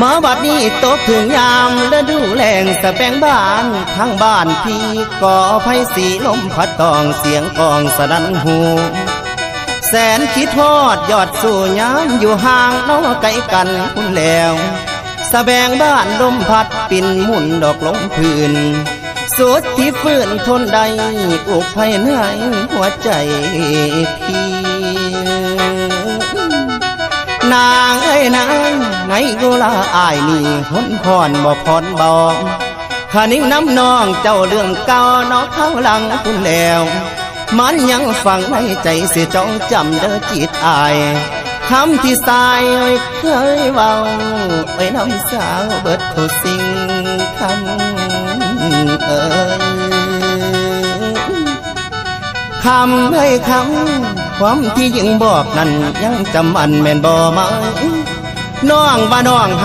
มาบัดนี้ตกถึงยามฤดูแล้งสะแบงบ้านทั้งบ้านพี่ก่อไฟสีลมพัดตองเสียงกองสนั่นหูแสนคิดทอดยอดสู่ยามอยู่ห่างน้อไกลกันคุณแล้วสะแบงบ้านลมพัดปิ่นหมุนดอกลงพื้นสุดที่ฟื้นทนใดอุกภายในหัวใจพี่นางเอ้ยนางไงกุลาอายนี่หนพรบ่พรบอกข้านิ่งน้ำนองเจ้าเรื่องเก่านอกข้างหลังคุณแล้วมันยังฝังในใจเสียจ้องจำเด้อจิตอายคำที่สายเคยเว้าไว้น้ำสาวเบิดทุกสิ่งคำคำเอ้ยคำความที่ยังบอกนั้นยังจำอันแม่นบ่มาน้องว่าน้องฮัก